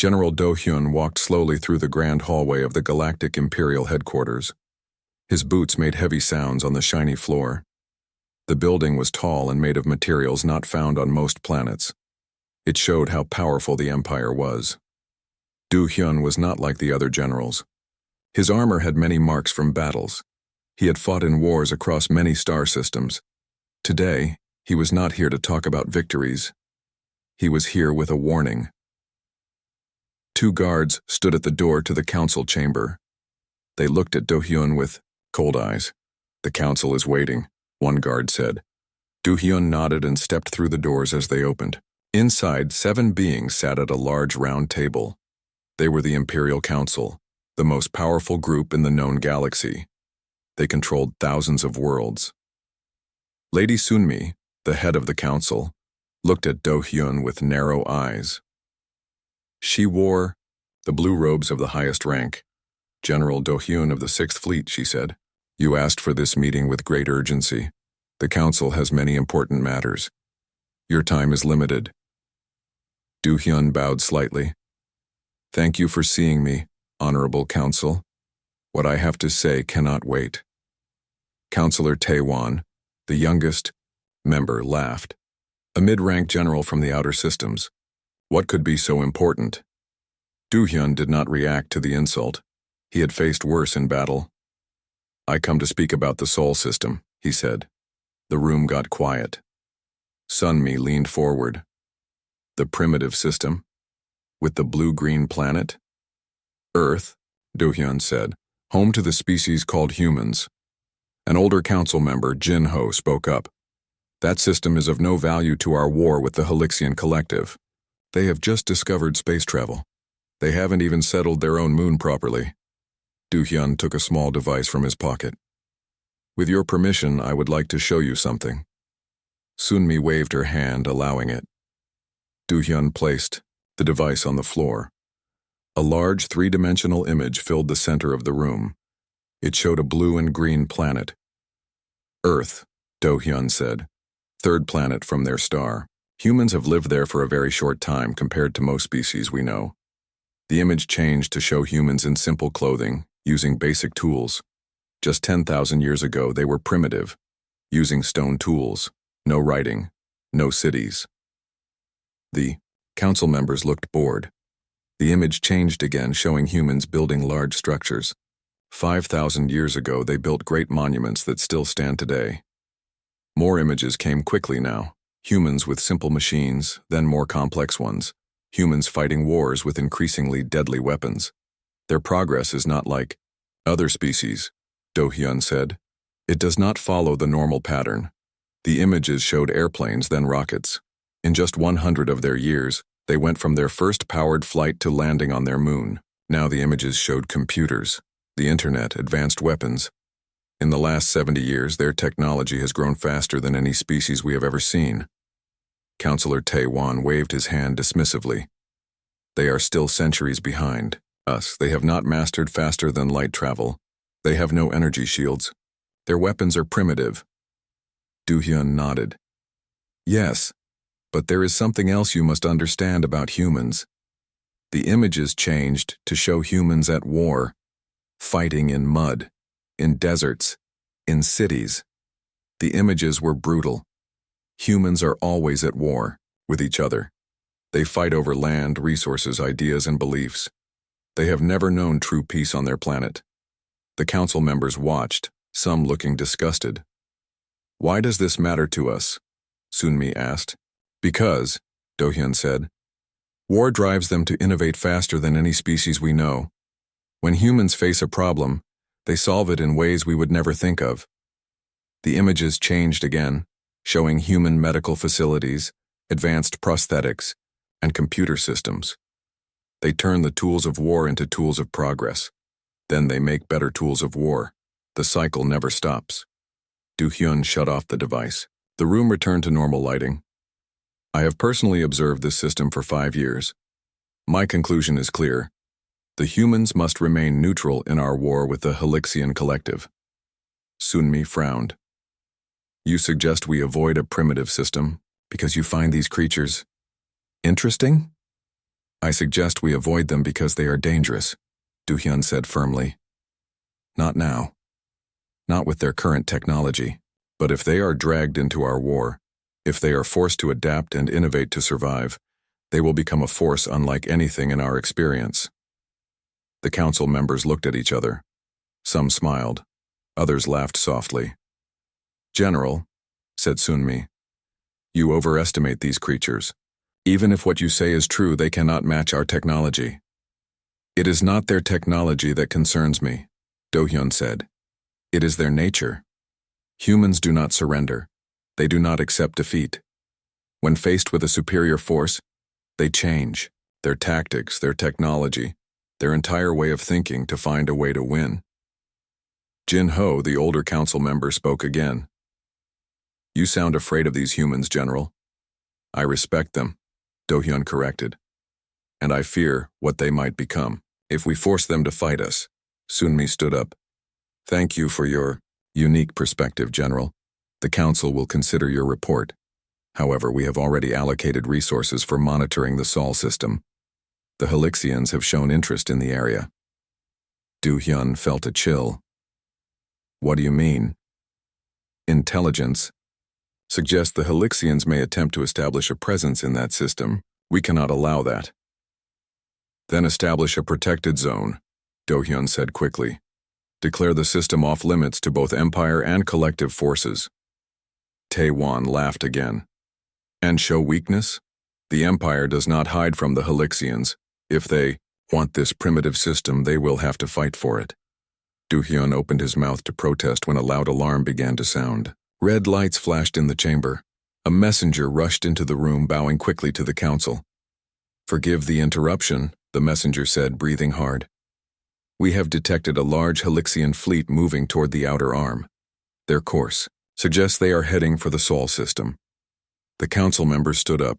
General Do-hyun walked slowly through the grand hallway of the Galactic Imperial headquarters. His boots made heavy sounds on the shiny floor. The building was tall and made of materials not found on most planets. It showed how powerful the Empire was. Do-hyun was not like the other generals. His armor had many marks from battles. He had fought in wars across many star systems. Today, he was not here to talk about victories. He was here with a warning. 2 guards stood at the door to the council chamber. They looked at Do-hyun with cold eyes. "The council is waiting," one guard said. Do-hyun nodded and stepped through the doors as they opened. Inside, 7 beings sat at a large round table. They were the Imperial Council, the most powerful group in the known galaxy. They controlled thousands of worlds. Lady Sunmi, the head of the council, looked at Do-hyun with narrow eyes. She wore the blue robes of the highest rank. "General Do-hyun of the 6th Fleet," she said. "You asked for this meeting with great urgency. The council has many important matters. Your time is limited." Do-hyun bowed slightly. "Thank you for seeing me, Honorable Council. What I have to say cannot wait." Councillor Taewon, the youngest member, laughed. A mid-rank general from the outer systems. What could be so important? Do-hyun did not react to the insult. He had faced worse in battle. "I come to speak about the Sol system," he said. The room got quiet. Sunmi leaned forward. "The primitive system? With the blue-green planet?" "Earth," Do-hyun said, "home to the species called humans." An older council member, Jin-ho, spoke up. "That system is of no value to our war with the Halixian Collective. They have just discovered space travel. They haven't even settled their own moon properly." Do-hyun took a small device from his pocket. "With your permission, I would like to show you something." Sunmi waved her hand, allowing it. Do-hyun placed the device on the floor. A large 3-dimensional image filled the center of the room. It showed a blue and green planet. "Earth," Do-hyun said. "3rd planet from their star. Humans have lived there for a very short time compared to most species we know." The image changed to show humans in simple clothing, using basic tools. Just 10,000 years ago, they were primitive, using stone tools, no writing, no cities. The council members looked bored. The image changed again, showing humans building large structures. 5,000 years ago, they built great monuments that still stand today. More images came quickly now. Humans with simple machines, then more complex ones. Humans fighting wars with increasingly deadly weapons. Their progress is not like other species, Do-hyun said. It does not follow the normal pattern. The images showed airplanes, then rockets. In just 100 of their years, they went from their first powered flight to landing on their moon. Now the images showed computers, the internet, advanced weapons. In the last 70 years, their technology has grown faster than any species we have ever seen. Councillor Taewon waved his hand dismissively. "They are still centuries behind us. They have not mastered faster than light travel. They have no energy shields. Their weapons are primitive." Do-hyun nodded. "Yes, but there is something else you must understand about humans." The images changed to show humans at war, fighting in mud, in deserts, in cities. The images were brutal. Humans are always at war, with each other. They fight over land, resources, ideas, and beliefs. They have never known true peace on their planet. The council members watched, some looking disgusted. "Why does this matter to us?" Sunmi asked. "Because," Do-hyun said, "war drives them to innovate faster than any species we know. When humans face a problem, they solve it in ways we would never think of." The images changed again, showing human medical facilities, advanced prosthetics, and computer systems. They turn the tools of war into tools of progress. Then they make better tools of war. The cycle never stops. Do-hyun shut off the device. The room returned to normal lighting. "I have personally observed this system for 5 years. My conclusion is clear. The humans must remain neutral in our war with the Halixian Collective." Sunmi frowned. "You suggest we avoid a primitive system because you find these creatures interesting?" I suggest we avoid them because they are dangerous, Do-hyun said firmly. Not now. Not with their current technology. But if they are dragged into our war, if they are forced to adapt and innovate to survive, they will become a force unlike anything in our experience. The council members looked at each other. Some smiled. Others laughed softly. General, said Sunmi, you overestimate these creatures. Even if what you say is true, they cannot match our technology. It is not their technology that concerns me, Do-hyun said. It is their nature. Humans do not surrender. They do not accept defeat. When faced with a superior force, they change their tactics, their technology, their entire way of thinking to find a way to win. Jin-ho, the older council member, spoke again. You sound afraid of these humans, General. I respect them, Do-hyun corrected. And I fear what they might become if we force them to fight us. Sunmi stood up. Thank you for your unique perspective, General. The council will consider your report. However, we have already allocated resources for monitoring the Sol system. The Helixians have shown interest in the area. Do-hyun felt a chill. What do you mean? Intelligence suggests the Helixians may attempt to establish a presence in that system. We cannot allow that. Then establish a protected zone, Do-hyun said quickly. Declare the system off limits to both Empire and collective forces. Tae-won laughed again. And show weakness? The Empire does not hide from the Helixians. If they want this primitive system, they will have to fight for it. Do-hyun opened his mouth to protest when a loud alarm began to sound. Red lights flashed in the chamber. A messenger rushed into the room, bowing quickly to the council. Forgive the interruption, the messenger said, breathing hard. We have detected a large Helixian fleet moving toward the outer arm. Their course suggests they are heading for the Sol system. The council members stood up.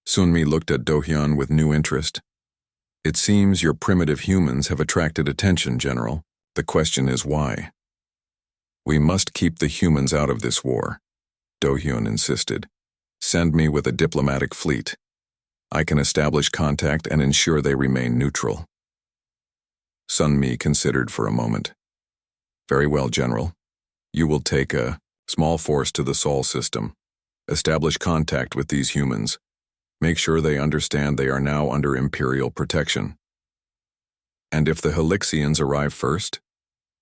Sunmi looked at Do-hyun with new interest. It seems your primitive humans have attracted attention, General. The question is why? We must keep the humans out of this war, Do-hyun insisted. Send me with a diplomatic fleet. I can establish contact and ensure they remain neutral. Sunmi considered for a moment. Very well, General. You will take a small force to the Sol system. Establish contact with these humans. Make sure they understand they are now under Imperial protection. And if the Helixians arrive first?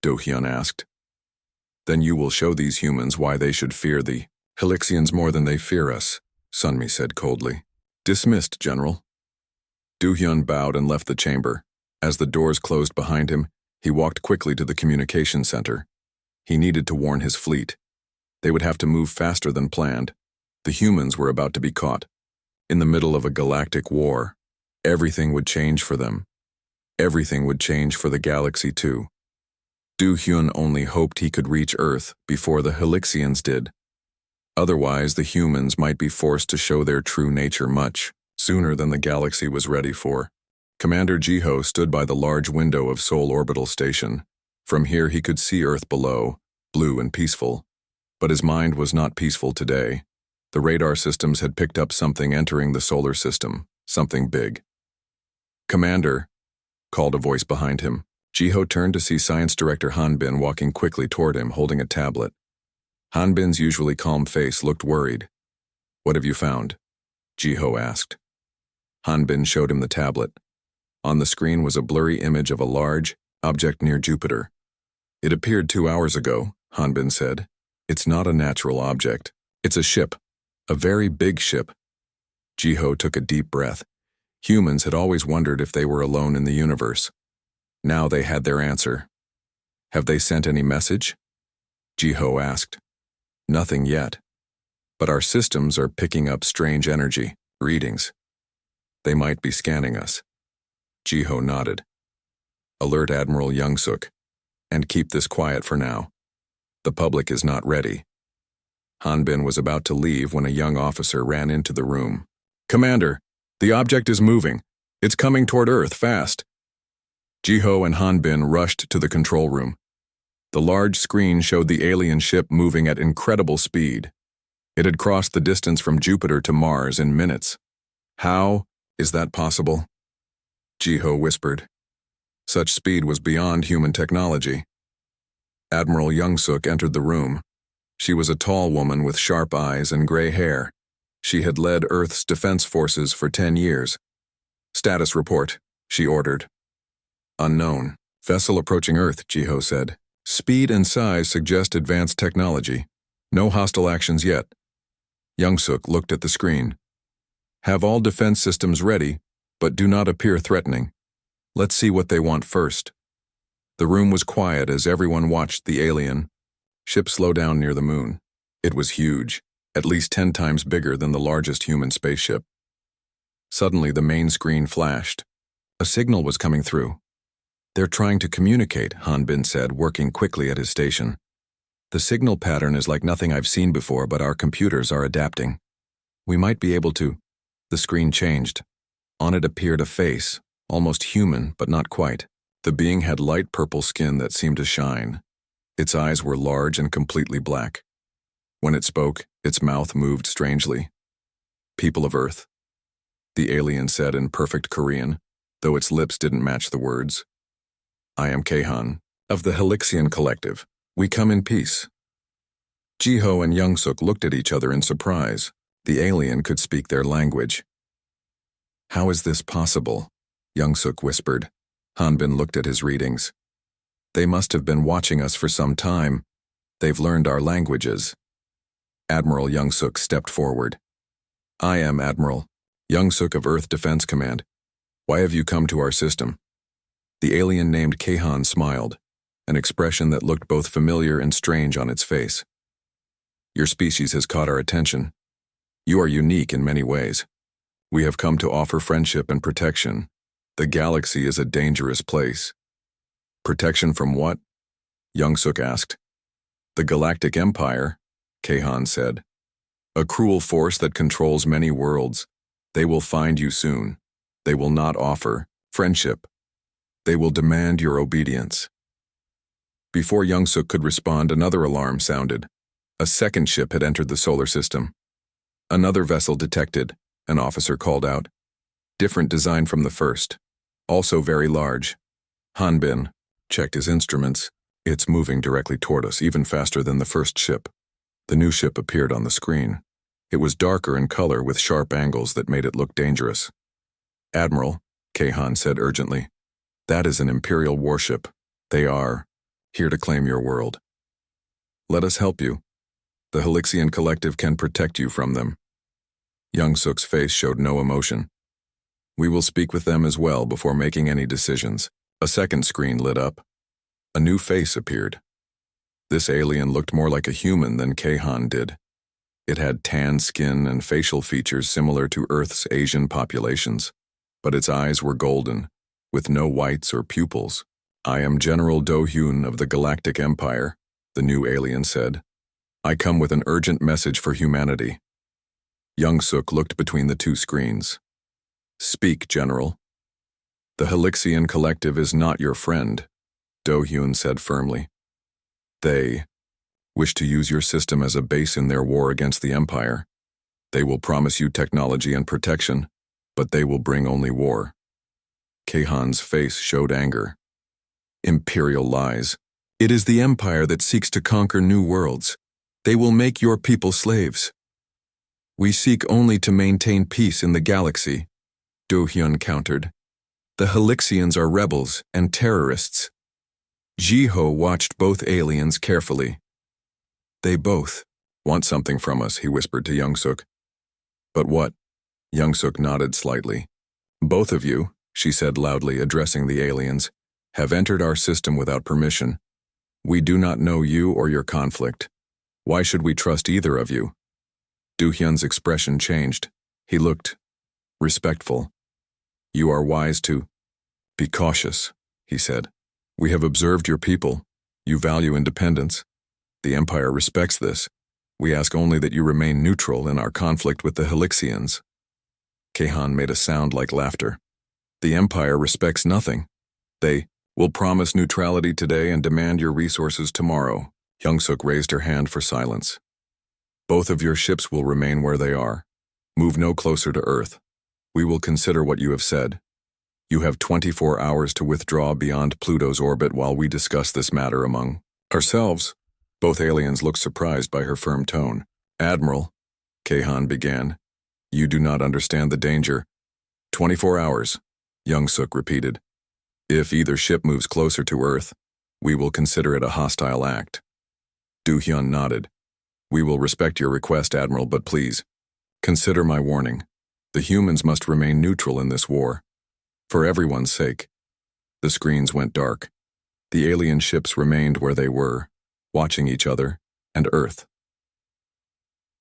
Do-hyun asked. Then you will show these humans why they should fear the Helixians more than they fear us, Sunmi said coldly. Dismissed, General. Do-hyun bowed and left the chamber. As the doors closed behind him, he walked quickly to the communication center. He needed to warn his fleet. They would have to move faster than planned. The humans were about to be caught. In the middle of a galactic war, everything would change for them. Everything would change for the galaxy too. Do-hyun only hoped he could reach Earth before the Helixians did. Otherwise, the humans might be forced to show their true nature much sooner than the galaxy was ready for. Commander Ji-ho stood by the large window of Sol Orbital Station. From here he could see Earth below, blue and peaceful. But his mind was not peaceful today. The radar systems had picked up something entering the solar system, something big. Commander, called a voice behind him. Ji-ho turned to see Science Director Han-bin walking quickly toward him, holding a tablet. Han-bin's usually calm face looked worried. What have you found? Ji-ho asked. Han-bin showed him the tablet. On the screen was a blurry image of a large object near Jupiter. It appeared 2 hours ago, Han-bin said. It's not a natural object. It's a ship. A very big ship. Ji-ho took a deep breath. Humans had always wondered if they were alone in the universe. Now they had their answer. Have they sent any message? Ji-ho asked. Nothing yet. But our systems are picking up strange energy, readings. They might be scanning us. Ji-ho nodded. Alert Admiral Young-suk, and keep this quiet for now. The public is not ready. Han-bin was about to leave when a young officer ran into the room. Commander, the object is moving. It's coming toward Earth, fast. Ji-ho and Han-bin rushed to the control room. The large screen showed the alien ship moving at incredible speed. It had crossed the distance from Jupiter to Mars in minutes. How is that possible? Jiho whispered. Such speed was beyond human technology. Admiral Youngsuk entered the room. She was a tall woman with sharp eyes and gray hair. She had led Earth's defense forces for 10 years. Status report, she ordered. Unknown. Vessel approaching Earth, Jiho said. Speed and size suggest advanced technology. No hostile actions yet. Youngsuk looked at the screen. Have all defense systems ready, but do not appear threatening. Let's see what they want first. The room was quiet as everyone watched the alien ship slow down near the moon. It was huge, at least 10 times bigger than the largest human spaceship. Suddenly, the main screen flashed. A signal was coming through. They're trying to communicate, Han Bin said, working quickly at his station. The signal pattern is like nothing I've seen before, but our computers are adapting. We might be able to. The screen changed. On it appeared a face, almost human, but not quite. The being had light purple skin that seemed to shine. Its eyes were large and completely black. When it spoke, its mouth moved strangely. People of Earth, the alien said in perfect Korean, though its lips didn't match the words. I am Keihan, of the Helixian Collective. We come in peace. Jiho and Youngsuk looked at each other in surprise. The alien could speak their language. How is this possible? Youngsuk whispered. Han Bin looked at his readings. They must have been watching us for some time. They've learned our languages. Admiral Youngsuk stepped forward. I am Admiral Youngsuk of Earth Defense Command. Why have you come to our system? The alien named Keihan smiled, an expression that looked both familiar and strange on its face. Your species has caught our attention. You are unique in many ways. We have come to offer friendship and protection. The galaxy is a dangerous place. Protection from what? Youngsuk asked. The Galactic Empire, Keihan said. A cruel force that controls many worlds. They will find you soon. They will not offer friendship. They will demand your obedience. Before Youngsuk could respond, another alarm sounded. A second ship had entered the solar system. Another vessel detected, an officer called out. Different design from the first. Also very large. Han Bin checked his instruments. It's moving directly toward us, even faster than the first ship. The new ship appeared on the screen. It was darker in color with sharp angles that made it look dangerous. Admiral, Keihan said urgently. That is an Imperial warship. They are here to claim your world. Let us help you. The Helixian Collective can protect you from them. Youngsuk's face showed no emotion. We will speak with them as well before making any decisions. A second screen lit up. A new face appeared. This alien looked more like a human than Keihan did. It had tan skin and facial features similar to Earth's Asian populations, but its eyes were golden, with no whites or pupils. I am General Do-hyun of the Galactic Empire, the new alien said. I come with an urgent message for humanity. Youngsuk looked between the two screens. Speak, General. The Helixian Collective is not your friend, Do-hyun said firmly. They wish to use your system as a base in their war against the Empire. They will promise you technology and protection, but they will bring only war. Keihan's face showed anger. Imperial lies. It is the Empire that seeks to conquer new worlds. They will make your people slaves. We seek only to maintain peace in the galaxy, Do-hyun countered. The Helixians are rebels and terrorists. Jiho watched both aliens carefully. They both want something from us, he whispered to Youngsuk. But what? Youngsuk nodded slightly. Both of you, she said loudly, addressing the aliens, have entered our system without permission. We do not know you or your conflict. Why should we trust either of you? Do-hyun's expression changed. He looked respectful. You are wise to be cautious, he said. We have observed your people. You value independence. The Empire respects this. We ask only that you remain neutral in our conflict with the Helixians. Keihan made a sound like laughter. The Empire respects nothing. They will promise neutrality today and demand your resources tomorrow. Youngsuk raised her hand for silence. Both of your ships will remain where they are. Move no closer to Earth. We will consider what you have said. You have 24 hours to withdraw beyond Pluto's orbit while we discuss this matter among ourselves. Both aliens looked surprised by her firm tone. Admiral, Kahan began, you do not understand the danger. 24 hours, Young-suk repeated. If either ship moves closer to Earth, we will consider it a hostile act. Do-hyun nodded. We will respect your request, Admiral, but please, consider my warning. The humans must remain neutral in this war. For everyone's sake. The screens went dark. The alien ships remained where they were, watching each other and Earth.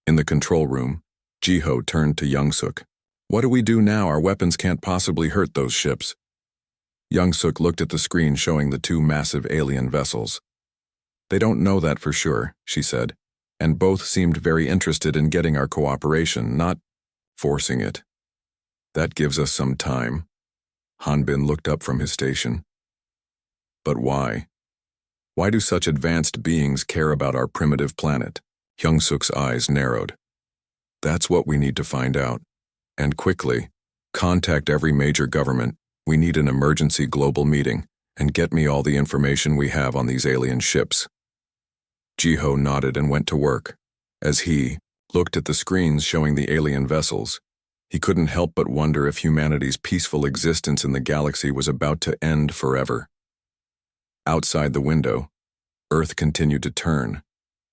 In the control room, Ji-ho turned to Young-suk. What do we do now? Our weapons can't possibly hurt those ships. Young-suk looked at the screen showing the two massive alien vessels. They don't know that for sure, she said, and both seemed very interested in getting our cooperation, not forcing it. That gives us some time. Hanbin looked up from his station. But why? Why do such advanced beings care about our primitive planet? Young-suk's eyes narrowed. That's what we need to find out. And quickly. Contact every major government. We need an emergency global meeting, and get me all the information we have on these alien ships. Ji-ho nodded and went to work. As he looked at the screens showing the alien vessels, he couldn't help but wonder if humanity's peaceful existence in the galaxy was about to end forever. Outside the window, Earth continued to turn,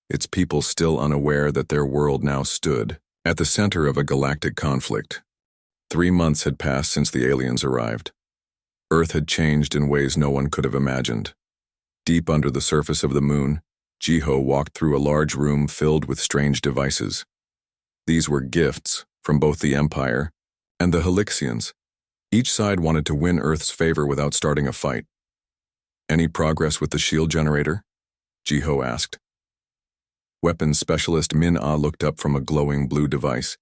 its people still unaware that their world now stood at the center of a galactic conflict. 3 months had passed since the aliens arrived. Earth had changed in ways no one could have imagined. Deep under the surface of the moon, Ji-ho walked through a large room filled with strange devices. These were gifts from both the Empire and the Helixians. Each side wanted to win Earth's favor without starting a fight. Any progress with the shield generator? Ji-ho asked. Weapons specialist Min-ah looked up from a glowing blue device.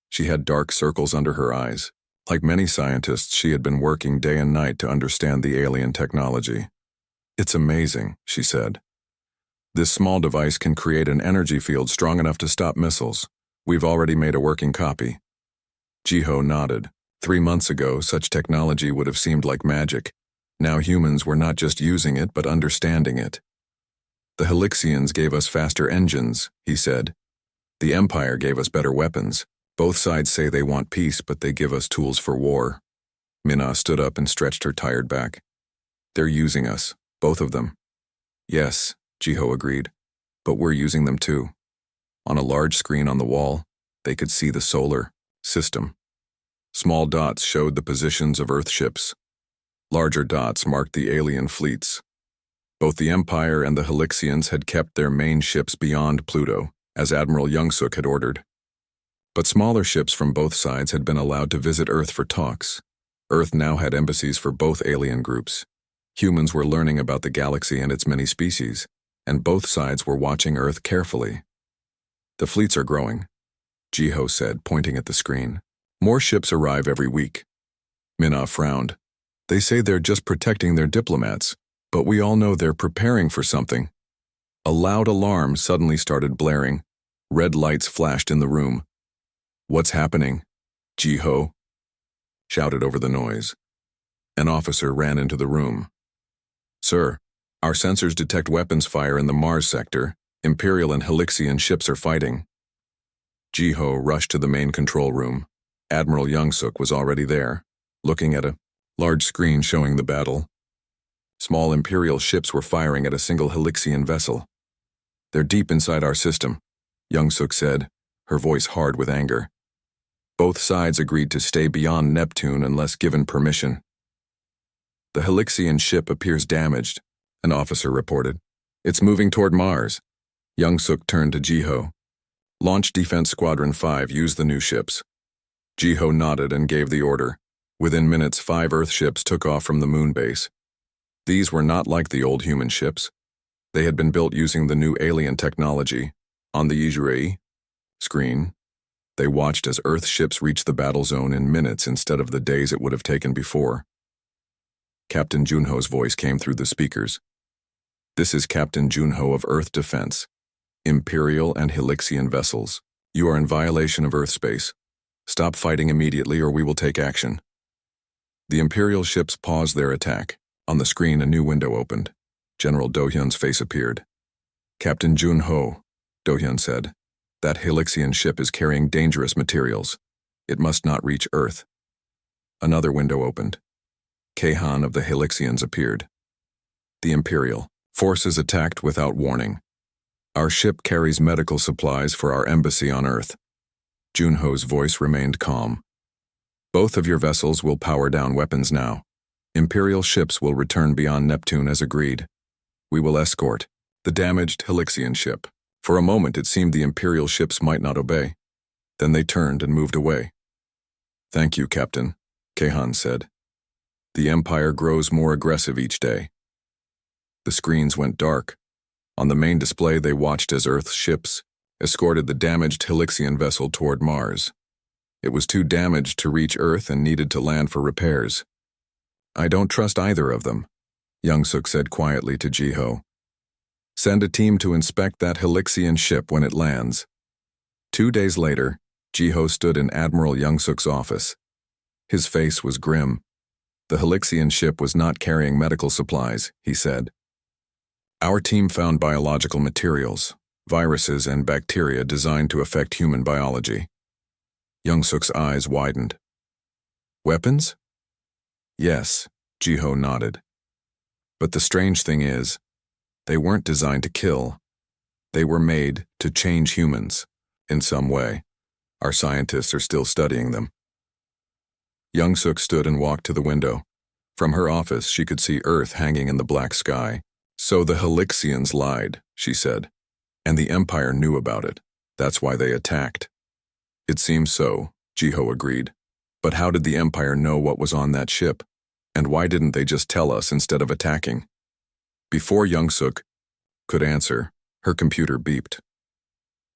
She had dark circles under her eyes. Like many scientists, she had been working day and night to understand the alien technology. It's amazing, she said. This small device can create an energy field strong enough to stop missiles. We've already made a working copy. Ji-ho nodded. 3 months ago, such technology would have seemed like magic. Now humans were not just using it, but understanding it. The Helixians gave us faster engines, he said. The Empire gave us better weapons. Both sides say they want peace, but they give us tools for war. Min-ah stood up and stretched her tired back. They're using us, both of them. Yes, Ji-ho agreed, but we're using them too. On a large screen on the wall, they could see the solar system. Small dots showed the positions of Earth ships. Larger dots marked the alien fleets. Both the Empire and the Helixians had kept their main ships beyond Pluto, as Admiral Young-suk had ordered. But smaller ships from both sides had been allowed to visit Earth for talks. Earth now had embassies for both alien groups. Humans were learning about the galaxy and its many species, and both sides were watching Earth carefully. The fleets are growing, Ji-ho said, pointing at the screen. More ships arrive every week. Min-ah frowned. They say they're just protecting their diplomats, but we all know they're preparing for something. A loud alarm suddenly started blaring. Red lights flashed in the room. What's happening? Ji-ho shouted over the noise. An officer ran into the room. Sir, our sensors detect weapons fire in the Mars sector. Imperial and Helixian ships are fighting. Ji-ho rushed to the main control room. Admiral Young-suk was already there, looking at a large screen showing the battle. Small Imperial ships were firing at a single Helixian vessel. They're deep inside our system, Young-suk said, her voice hard with anger. Both sides agreed to stay beyond Neptune unless given permission. The Helixian ship appears damaged, an officer reported. It's moving toward Mars. Young-suk turned to Ji-ho. Launch Defense Squadron 5, use the new ships. Ji-ho nodded and gave the order. Within minutes, 5 Earth ships took off from the moon base. These were not like the old human ships. They had been built using the new alien technology. On the HFY screen, they watched as Earth ships reached the battle zone in minutes instead of the days it would have taken before. Captain Junho's voice came through the speakers. This is Captain Junho of Earth Defense. Imperial and Helixian vessels. You are in violation of Earth space. Stop fighting immediately or we will take action. The Imperial ships paused their attack. On the screen, a new window opened. General Do-hyun's face appeared. "Captain Jun-ho," Do-hyun said, "that Helixian ship is carrying dangerous materials. It must not reach Earth." Another window opened. Kahan of the Helixians appeared. "The Imperial forces attacked without warning. Our ship carries medical supplies for our embassy on Earth." Jun-ho's voice remained calm. "Both of your vessels will power down weapons now. Imperial ships will return beyond Neptune as agreed. We will escort the damaged Helixian ship." For a moment it seemed the Imperial ships might not obey. Then they turned and moved away. "Thank you, Captain," Kahan said. "The Empire grows more aggressive each day." The screens went dark. On the main display they watched as Earth's ships escorted the damaged Helixian vessel toward Mars. It was too damaged to reach Earth and needed to land for repairs. "I don't trust either of them," Young-suk said quietly to Ji-ho. "Send a team to inspect that Helixian ship when it lands." 2 days later, Ji-ho stood in Admiral Young-suk's office. His face was grim. "The Helixian ship was not carrying medical supplies," he said. "Our team found biological materials, viruses and bacteria designed to affect human biology." Young-suk's eyes widened. "Weapons?" "Yes," Ji-ho nodded. "But the strange thing is, they weren't designed to kill. They were made to change humans, in some way. Our scientists are still studying them." Young-suk stood and walked to the window. From her office, she could see Earth hanging in the black sky. "So the Helixians lied," she said. "And the Empire knew about it. That's why they attacked." "It seems so," Ji-ho agreed. "But how did the Empire know what was on that ship? And why didn't they just tell us instead of attacking?" Before Young-suk could answer, her computer beeped.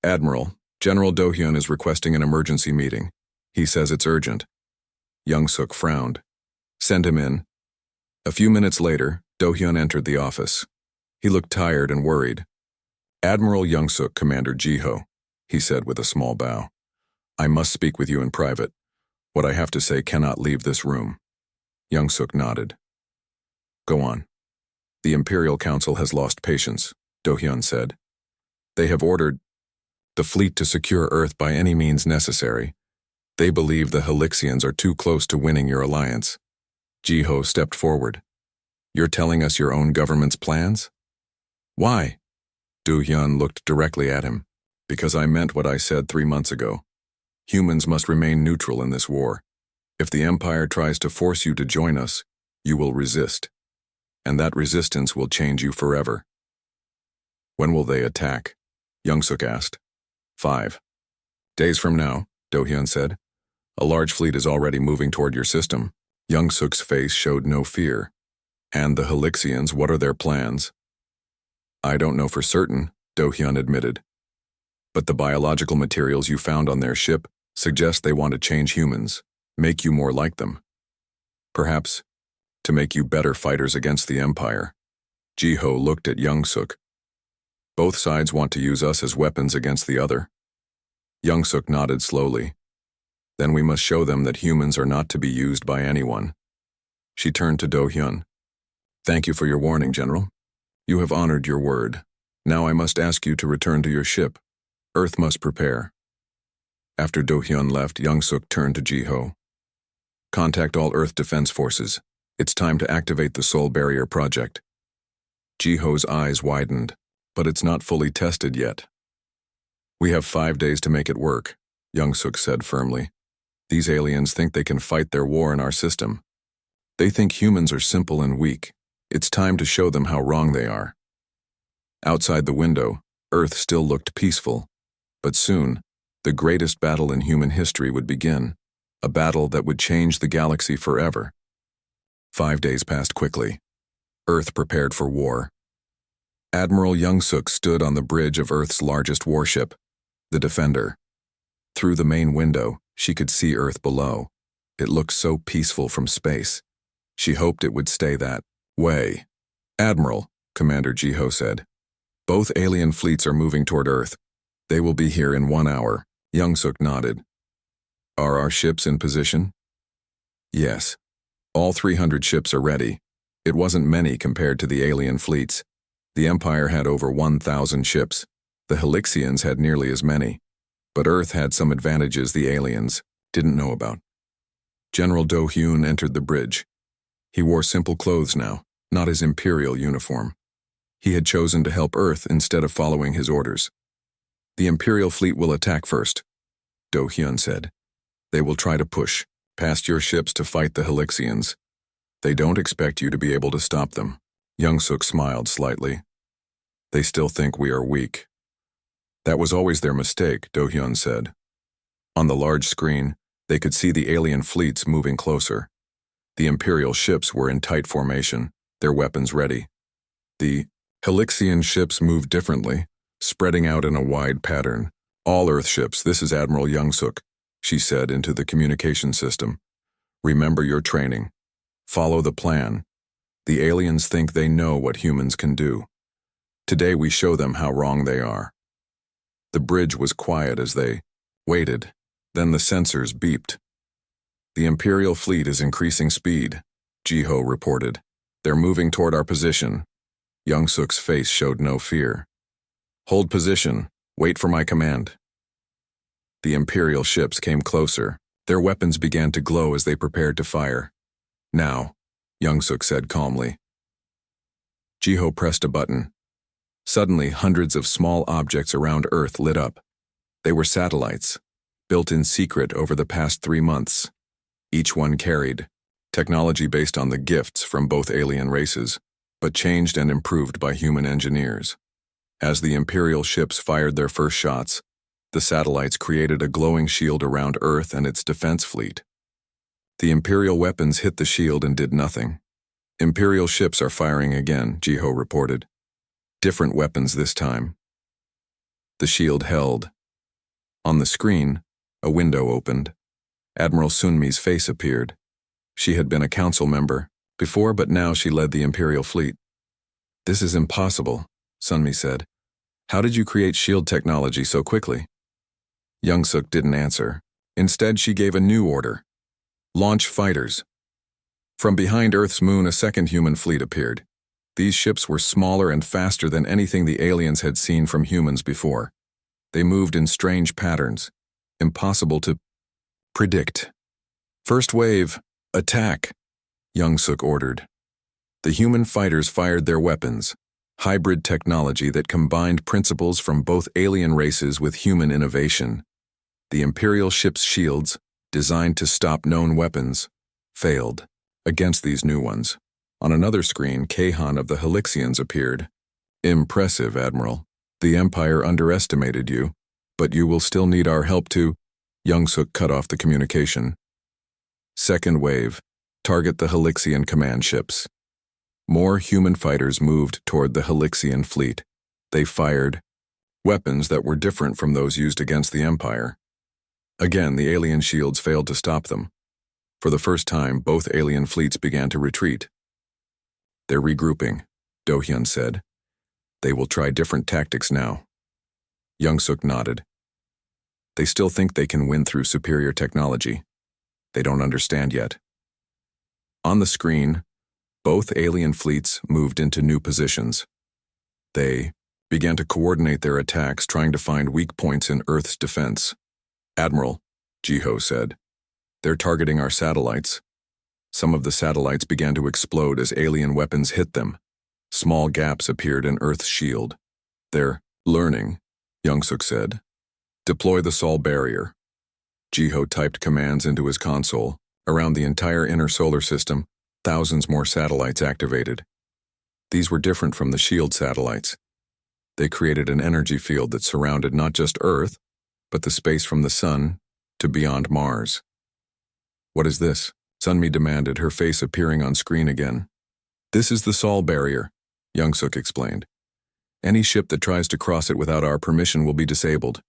"Admiral, General Do-hyun is requesting an emergency meeting. He says it's urgent." Young-suk frowned. "Send him in." A few minutes later, Do-hyun entered the office. He looked tired and worried. "Admiral Young-suk, Commander Ji-ho," he said with a small bow. "I must speak with you in private. What I have to say cannot leave this room." Young-suk nodded. "Go on." "The Imperial Council has lost patience," Do-hyun said. "They have ordered the fleet to secure Earth by any means necessary. They believe the Helixians are too close to winning your alliance." Ji-ho stepped forward. "You're telling us your own government's plans?" "Why?" Do-hyun looked directly at him. "Because I meant what I said 3 months ago. Humans must remain neutral in this war. If the Empire tries to force you to join us, you will resist. And that resistance will change you forever." "When will they attack?" Young-suk asked. 5 days from now," Do-hyun said. "A large fleet is already moving toward your system." Young-suk's face showed no fear. "And the Helixians, what are their plans?" "I don't know for certain," Do-hyun admitted. "But the biological materials you found on their ship suggest they want to change humans, make you more like them. Perhaps to make you better fighters against the Empire." Ji-ho looked at Young-suk. "Both sides want to use us as weapons against the other." Young-suk nodded slowly. "Then we must show them that humans are not to be used by anyone." She turned to Do-hyun. "Thank you for your warning, General. You have honored your word. Now I must ask you to return to your ship. Earth must prepare." After Do-hyun left, Young-suk turned to Ji-ho. "Contact all Earth Defense Forces. It's time to activate the Soul Barrier project." Ji-ho's eyes widened. "But it's not fully tested yet." "We have 5 days to make it work," Young-suk said firmly. "These aliens think they can fight their war in our system. They think humans are simple and weak. It's time to show them how wrong they are." Outside the window, Earth still looked peaceful. But soon, the greatest battle in human history would begin, a battle that would change the galaxy forever. 5 days passed quickly. Earth prepared for war. Admiral Young-suk stood on the bridge of Earth's largest warship, the Defender. Through the main window, she could see Earth below. It looked so peaceful from space. She hoped it would stay that way. "Admiral," Commander Ji-ho said, "both alien fleets are moving toward Earth. They will be here in 1 hour." Young-suk nodded. "Are our ships in position?" "Yes. All 300 ships are ready. It wasn't many compared to the alien fleets. The Empire had over 1,000 ships. The Helixians had nearly as many. But Earth had some advantages the aliens didn't know about. General Do-hyun entered the bridge. He wore simple clothes now, not his imperial uniform. He had chosen to help Earth instead of following his orders. The Imperial fleet will attack first, Do-hyun said. They will try to push past your ships to fight the Helixians. They don't expect you to be able to stop them. Young-suk smiled slightly. They still think we are weak. That was always their mistake, Do-hyun said. On the large screen, they could see the alien fleets moving closer. The Imperial ships were in tight formation, their weapons ready. The Helixian ships moved differently, spreading out in a wide pattern. All Earth ships, this is Admiral Young-suk, she said into the communication system. Remember your training. Follow the plan. The aliens think they know what humans can do. Today we show them how wrong they are. The bridge was quiet as they waited. Then the sensors beeped. The Imperial fleet is increasing speed, Ji-ho reported. They're moving toward our position. Young-suk's face showed no fear. Hold position. Wait for my command. The Imperial ships came closer. Their weapons began to glow as they prepared to fire. Now, Young-suk said calmly. Ji-ho pressed a button. Suddenly, hundreds of small objects around Earth lit up. They were satellites, built in secret over the past 3 months. Each one carried technology based on the gifts from both alien races, but changed and improved by human engineers. As the Imperial ships fired their first shots, the satellites created a glowing shield around Earth and its defense fleet. The Imperial weapons hit the shield and did nothing. Imperial ships are firing again, Ji-ho reported. Different weapons this time. The shield held. On the screen, a window opened. Admiral Sunmi's face appeared. She had been a council member before, but now she led the Imperial fleet. This is impossible, Sunmi said. How did you create shield technology so quickly? Young-suk didn't answer. Instead, she gave a new order. Launch fighters. From behind Earth's moon, a second human fleet appeared. These ships were smaller and faster than anything the aliens had seen from humans before. They moved in strange patterns, impossible to predict. First wave, attack, Young-suk ordered. The human fighters fired their weapons, hybrid technology that combined principles from both alien races with human innovation. The Imperial ship's shields, designed to stop known weapons, failed against these new ones. On another screen, Kahan of the Helixians appeared. Impressive, Admiral. The Empire underestimated you, but you will still need our help to... Young-suk cut off the communication. Second wave. Target the Helixian command ships. More human fighters moved toward the Helixian fleet. They fired weapons that were different from those used against the Empire. Again, the alien shields failed to stop them. For the first time, both alien fleets began to retreat. They're regrouping, Do-hyun said. They will try different tactics now. Young-suk nodded. They still think they can win through superior technology. They don't understand yet. On the screen, both alien fleets moved into new positions. They began to coordinate their attacks, trying to find weak points in Earth's defense. Admiral, Ji-ho said, they're targeting our satellites. Some of the satellites began to explode as alien weapons hit them. Small gaps appeared in Earth's shield. They're learning, Young-suk said. Deploy the Sol barrier. Ji-ho typed commands into his console. Around the entire inner solar system, thousands more satellites activated. These were different from the shield satellites. They created an energy field that surrounded not just Earth, but the space from the sun to beyond Mars. What is this? Sunmi demanded, her face appearing on screen again. This is the Sol barrier, Young-suk explained. Any ship that tries to cross it without our permission will be disabled.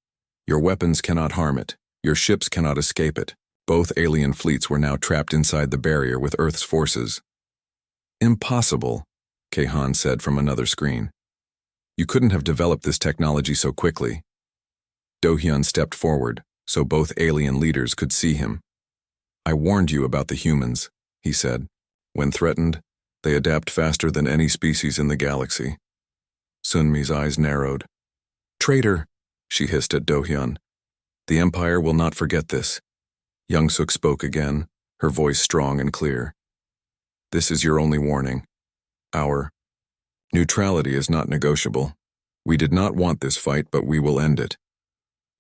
Your weapons cannot harm it. Your ships cannot escape it. Both alien fleets were now trapped inside the barrier with Earth's forces. Impossible, Kahan said from another screen. You couldn't have developed this technology so quickly. Do-hyun stepped forward, so both alien leaders could see him. I warned you about the humans, he said. When threatened, they adapt faster than any species in the galaxy. Sunmi's eyes narrowed. Traitor, she hissed at Do-hyun. The Empire will not forget this. Young-suk spoke again, her voice strong and clear. This is your only warning. Our neutrality is not negotiable. We did not want this fight, but we will end it.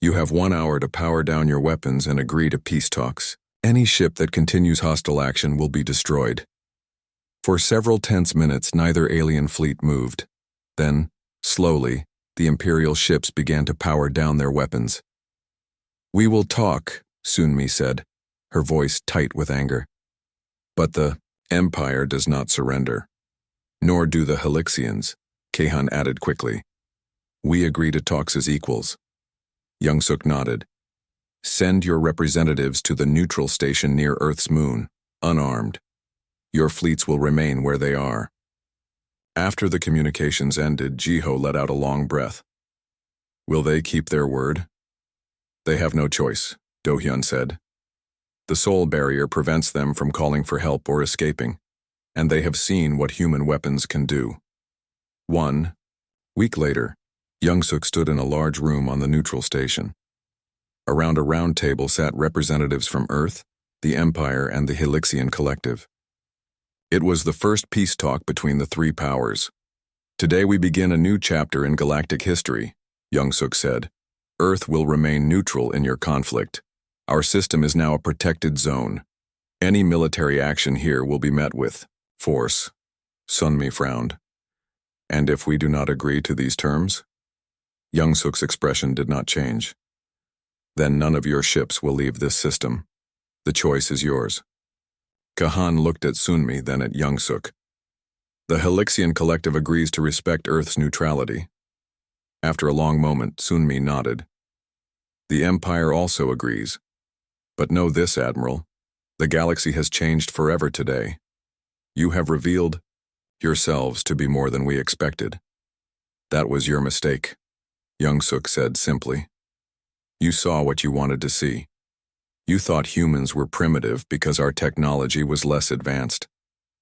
You have 1 hour to power down your weapons and agree to peace talks. Any ship that continues hostile action will be destroyed. For several tense minutes, neither alien fleet moved. Then, slowly, the Imperial ships began to power down their weapons. We will talk, Sunmi said, her voice tight with anger. But the Empire does not surrender. Nor do the Helixians, Kahan added quickly. We agree to talks as equals. Young-suk nodded. Send your representatives to the neutral station near Earth's moon, unarmed. Your fleets will remain where they are. After the communications ended, Jiho let out a long breath. Will they keep their word? They have no choice, Do-hyun said. The soul barrier prevents them from calling for help or escaping, and they have seen what human weapons can do. 1 week later, Young-suk stood in a large room on the neutral station. Around a round table sat representatives from Earth, the Empire, and the Helixian Collective. It was the first peace talk between the three powers. Today we begin a new chapter in galactic history, Young-suk said. Earth will remain neutral in your conflict. Our system is now a protected zone. Any military action here will be met with force. Sunmi frowned. And if we do not agree to these terms? Young-suk's expression did not change. Then none of your ships will leave this system. The choice is yours. Kahan looked at Sunmi, then at Young-suk. The Helixian Collective agrees to respect Earth's neutrality. After a long moment, Sunmi nodded. The Empire also agrees. But know this, Admiral. The galaxy has changed forever today. You have revealed yourselves to be more than we expected. That was your mistake, Young-suk said simply. You saw what you wanted to see. You thought humans were primitive because our technology was less advanced.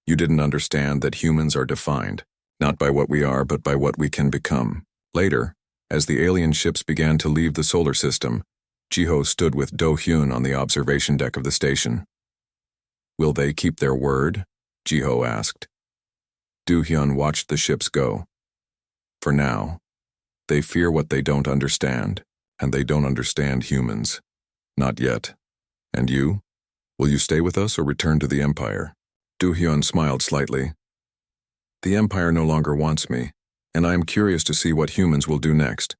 You didn't understand that humans are defined, not by what we are, but by what we can become. Later, as the alien ships began to leave the solar system, Jiho stood with Do-hyun on the observation deck of the station. Will they keep their word? Jiho asked. Do-hyun watched the ships go. For now, they fear what they don't understand, and they don't understand humans. Not yet. And you? Will you stay with us or return to the Empire? Do-hyun smiled slightly. The Empire no longer wants me, and I am curious to see what humans will do next.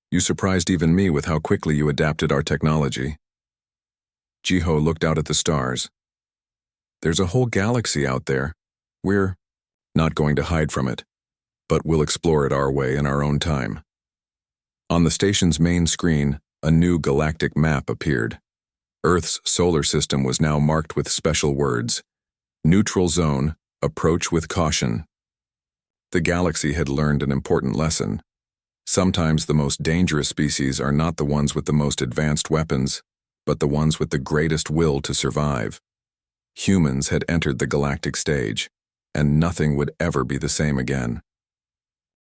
You surprised even me with how quickly you adapted our technology. Jiho looked out at the stars. There's a whole galaxy out there. We're not going to hide from it, but we'll explore it our way in our own time. On the station's main screen, a new galactic map appeared. Earth's solar system was now marked with special words. Neutral zone, approach with caution. The galaxy had learned an important lesson. Sometimes the most dangerous species are not the ones with the most advanced weapons, but the ones with the greatest will to survive. Humans had entered the galactic stage, and nothing would ever be the same again.